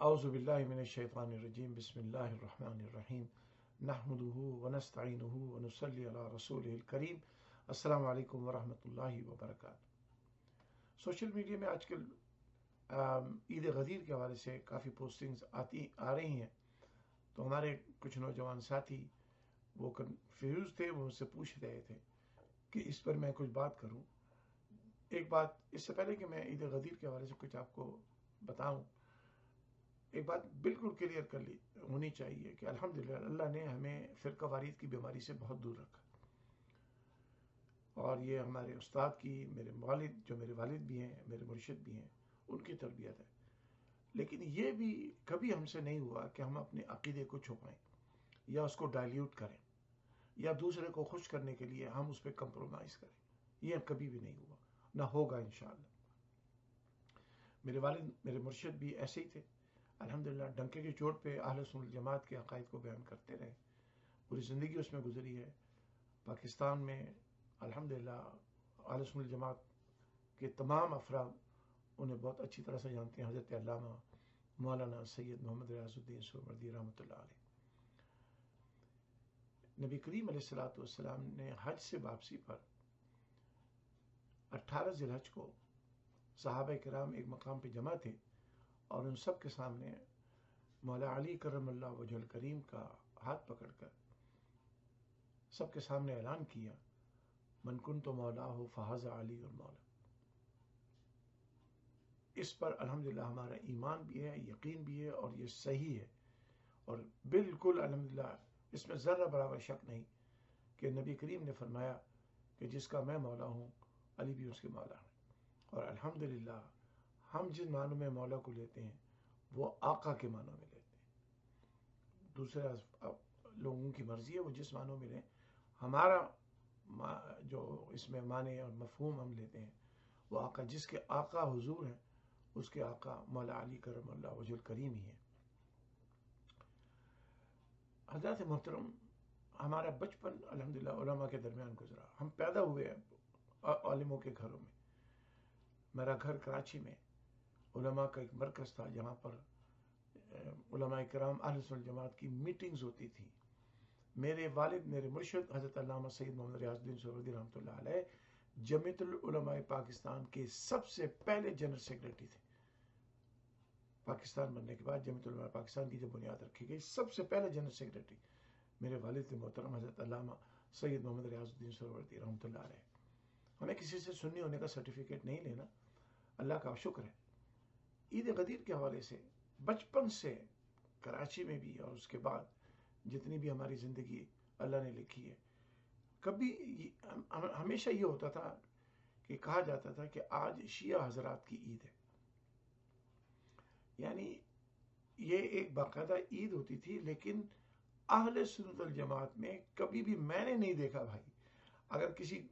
اعوذ باللہ من الشیطان الرجیم بسم اللہ الرحمن الرحیم نحمده ونستعینه ونصلی علی رسوله الکریم السلام علیکم ورحمۃ اللہ وبرکاتہ۔ سوشل میڈیا میں آج کل عید غدیر کے حوالے سے کافی پوسٹنگز آ رہی ہیں، تو ہمارے کچھ نوجوان ساتھی وہ کنفیوز تھے، وہ مجھ سے پوچھ رہے تھے کہ اس پر میں کچھ بات کروں۔ ایک بات اس سے پہلے کہ میں عید غدیر کے حوالے سے کچھ آپ کو بتاؤں، ایک بات بالکل کلیئر کر لی ہونی چاہیے کہ الحمدللہ اللہ نے ہمیں فرقہ واریت کی بیماری سے بہت دور رکھا، اور یہ ہمارے استاد کی، میرے والد، جو میرے والد بھی ہیں، میرے مرشد بھی ہیں، ان کی تربیت ہے۔ لیکن یہ بھی کبھی ہم سے نہیں ہوا کہ ہم اپنے عقیدے کو چھپائیں یا اس کو ڈائلیوٹ کریں یا دوسرے کو خوش کرنے کے لیے ہم اس پہ کمپرومائز کریں۔ یہ کبھی بھی نہیں ہوا، نہ ہوگا انشاءاللہ۔ میرے والد، میرے مرشد بھی ایسے ہی تھے، الحمدللہ ڈنکے کی چوٹ پہ اہل سنت الجماعت کے عقائد کو بیان کرتے رہے، پوری زندگی اس میں گزری ہے۔ پاکستان میں الحمدللہ اہل سنت الجماعت کے تمام افراد انہیں بہت اچھی طرح سے جانتے ہیں، حضرت علامہ مولانا سید محمد ریاض الدین سہروردی رحمۃ اللہ علیہ۔ نبی کریم علیہ السلام نے حج سے واپسی پر 18 ذی الحج کو صحابہ کرام ایک مقام پہ جمع تھے، اور ان سب کے سامنے مولا علی کرم اللہ وجہ الکریم کا ہاتھ پکڑ کر سب کے سامنے اعلان کیا، من کنت مولاہ فہذا علی المولا۔ اس پر الحمدللہ ہمارا ایمان بھی ہے، یقین بھی ہے، اور یہ صحیح ہے، اور بالکل الحمدللہ اس میں ذرہ برابر شک نہیں کہ نبی کریم نے فرمایا کہ جس کا میں مولا ہوں، علی بھی اس کے مولا ہیں۔ اور الحمدللہ ہم جن معنوں میں مولا کو لیتے ہیں وہ آقا کے معنوں میں لیتے ہیں۔ دوسرے لوگوں کی مرضی ہے وہ جس معنوں میں لیں، ہمارا جو اس میں معنی اور مفہوم ہم لیتے ہیں وہ آقا، جس کے آقا حضور ہیں اس کے آقا مولا علی کرم اللہ وجہ الکریم ہی ہیں۔ حضرت محترم، ہمارا بچپن الحمدللہ علماء کے درمیان گزرا، ہم پیدا ہوئے ہیں عالموں کے گھروں میں۔ میرا گھر کراچی میں علماء کا ایک مرکز تھا، جہاں پر علماء کرام اہل سنت جماعت کی میٹنگز ہوتی تھی۔ میرے والد، میرے مرشد حضرت علامہ سید محمد ریاض الدین سہروردی رحمۃ اللہ علیہ جمیعت العلماء پاکستان کے سب سے پہلے جنرل سیکرٹری تھے۔ پاکستان بننے کے بعد جمیعت العلماء پاکستان کی جب بنیاد رکھی گئی، سب سے پہلے جنرل سیکرٹری میرے والد محترم حضرت علامہ سید محمد ریاض الدین سہروردی رحمۃ اللہ علیہ۔ ہمیں کسی سے سنی ہونے کا سرٹیفکیٹ نہیں لینا، اللہ کا شکر ہے۔ عید غدیر کے حوالے سے بچپن سے کراچی میں بھی اور اس کے بعد جتنی بھی ہماری زندگی اللہ نے لکھی ہے، کبھی ہمیشہ یہ ہوتا تھا کہ کہا جاتا تھا کہ آج شیعہ حضرات کی عید ہے، یعنی یہ ایک باقاعدہ عید ہوتی تھی۔ لیکن اہل سنت الجماعت میں کبھی بھی میں نے نہیں دیکھا بھائی، اگر کسی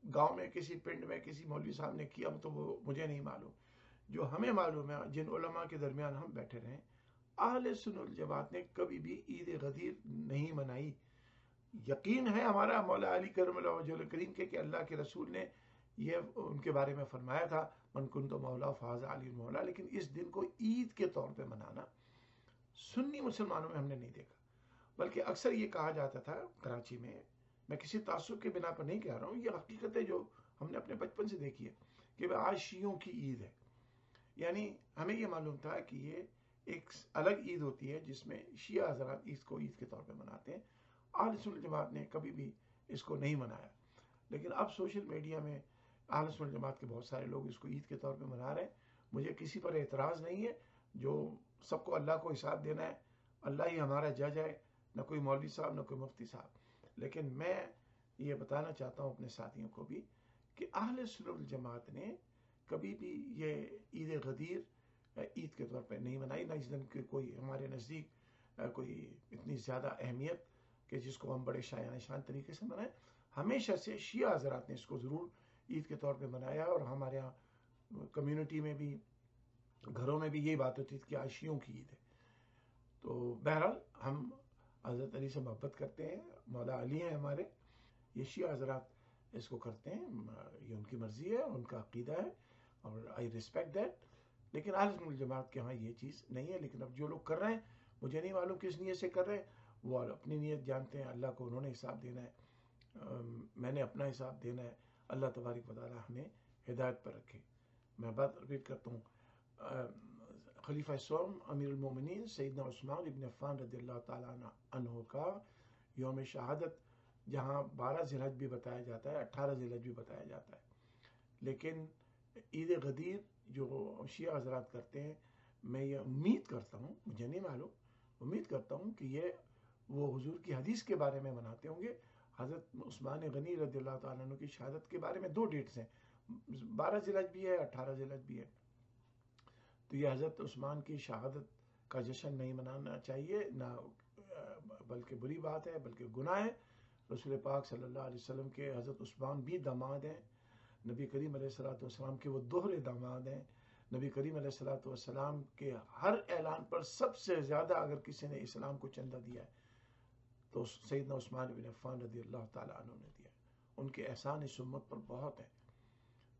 گاؤں میں، کسی پنڈ میں کسی مولوی صاحب نے کیا تو وہ مجھے نہیں معلوم، جو ہمیں معلوم ہے جن علماء کے درمیان ہم بیٹھے رہے، اہل سنت الجماعت نے کبھی بھی عید غدیر نہیں منائی۔ یقین ہے ہمارا مولا علی کرم اللہ وجہ الکریم کے کہ اللہ کے رسول نے یہ ان کے بارے میں فرمایا تھا، من کنت مولا فہذا علی المولا، لیکن اس دن کو عید کے طور پہ منانا سنی مسلمانوں میں ہم نے نہیں دیکھا۔ بلکہ اکثر یہ کہا جاتا تھا کراچی میں کسی تعصب کے بنا پر نہیں کہہ رہا ہوں، یہ حقیقت ہے جو ہم نے اپنے بچپن سے دیکھی ہے، کہ آج شیعوں کی عید ہے۔ یعنی ہمیں یہ معلوم تھا کہ یہ ایک الگ عید ہوتی ہے جس میں شیعہ حضرات اس کو عید کے طور پہ مناتے ہیں۔ اہل سنت جماعت نے کبھی بھی اس کو نہیں منایا، لیکن اب سوشل میڈیا میں اہل سنت جماعت کے بہت سارے لوگ اس کو عید کے طور پہ منا رہے ہیں۔ مجھے کسی پر اعتراض نہیں ہے، جو سب کو اللہ کو حساب دینا ہے، اللہ ہی ہمارا جج ہے، نہ کوئی مولوی صاحب نہ کوئی مفتی صاحب۔ لیکن میں یہ بتانا چاہتا ہوں اپنے ساتھیوں کو بھی کہ اہل سنت الجماعت نے کبھی بھی یہ عید غدیر عید کے طور پہ نہیں منائی، نہ اس دن کی کوئی ہمارے نزدیک کوئی اتنی زیادہ اہمیت کہ جس کو ہم بڑے شایان شان طریقے سے منائیں۔ ہمیشہ سے شیعہ حضرات نے اس کو ضرور عید کے طور پہ منایا، اور ہمارے یہاں کمیونٹی میں بھی، گھروں میں بھی یہی بات ہوتی تھی کہ آج شیعوں کی عید ہے۔ تو بہرحال ہم حضرت علی سے محبت کرتے ہیں، مولا علی ہیں ہمارے، یہ شیعہ حضرات اس کو کرتے ہیں، یہ ان کی مرضی ہے، ان کا عقیدہ ہے، اور آئی ریسپیکٹ دیٹ۔ لیکن اہل سنت والجماعت کے ہاں یہ چیز نہیں ہے. لیکن اب جو لوگ کر رہے ہیں مجھے نہیں معلوم کس نیت سے کر رہے ہیں, وہ اپنی نیت جانتے ہیں, اللہ کو انہوں نے حساب دینا ہے, میں نے اپنا حساب دینا ہے. اللہ تبارک و تعالی ہمیں ہدایت پر رکھے. میں بات ریپیٹ کرتا ہوں, خلیفہ سوم امیر المومنین سیدنا عثمان ابن عفان رضی اللہ تعالیٰ عنہ کا یوم شہادت جہاں 12 ذی الحج بھی بتایا جاتا ہے, 18 ذی الحج بھی بتایا جاتا ہے, لیکن عید غدیر جو شیعہ حضرات کرتے ہیں, میں یہ امید کرتا ہوں, مجھے نہیں معلوم, امید کرتا ہوں کہ یہ وہ حضور کی حدیث کے بارے میں مناتے ہوں گے. حضرت عثمان غنی رضی اللہ تعالیٰ عنہ کی شہادت کے بارے میں 2 ڈیٹس ہیں, 12 ذی الحج بھی ہے, 18 ذی الحج بھی ہے. تو یہ حضرت عثمان کی شہادت کا جشن نہیں منانا چاہیے, نہ بلکہ بری بات ہے, بلکہ گناہ ہے. رسول پاک صلی اللہ علیہ وسلم کے حضرت عثمان بھی داماد ہیں, نبی کریم علیہ الصلوۃ والسلام کے وہ دوہرے داماد ہیں. نبی کریم علیہ الصلوۃ والسلام کے ہر اعلان پر سب سے زیادہ اگر کسی نے اسلام کو چندہ دیا ہے تو سیدنا عثمان بن عفان رضی اللہ تعالیٰ عنہ نے دیا. ان کے احسان اس امت پر بہت ہیں,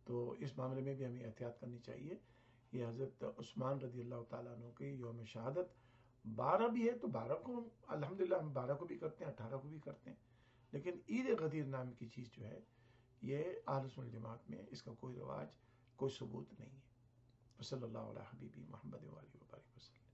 تو اس معاملے میں بھی ہمیں احتیاط کرنی چاہیے. یہ حضرت عثمان رضی اللہ تعالیٰ عنہ کی یوم شہادت 12 بھی ہے تو 12 کو الحمدللہ ہم 12 کو بھی کرتے ہیں, 18 کو بھی کرتے ہیں, لیکن عید غدیر نام کی چیز جو ہے یہ اہل سنت جماعت میں اس کا کوئی رواج, کوئی ثبوت نہیں ہے. صلی اللہ علیہ حبیبی محمد و آلہ وبارک وسلم.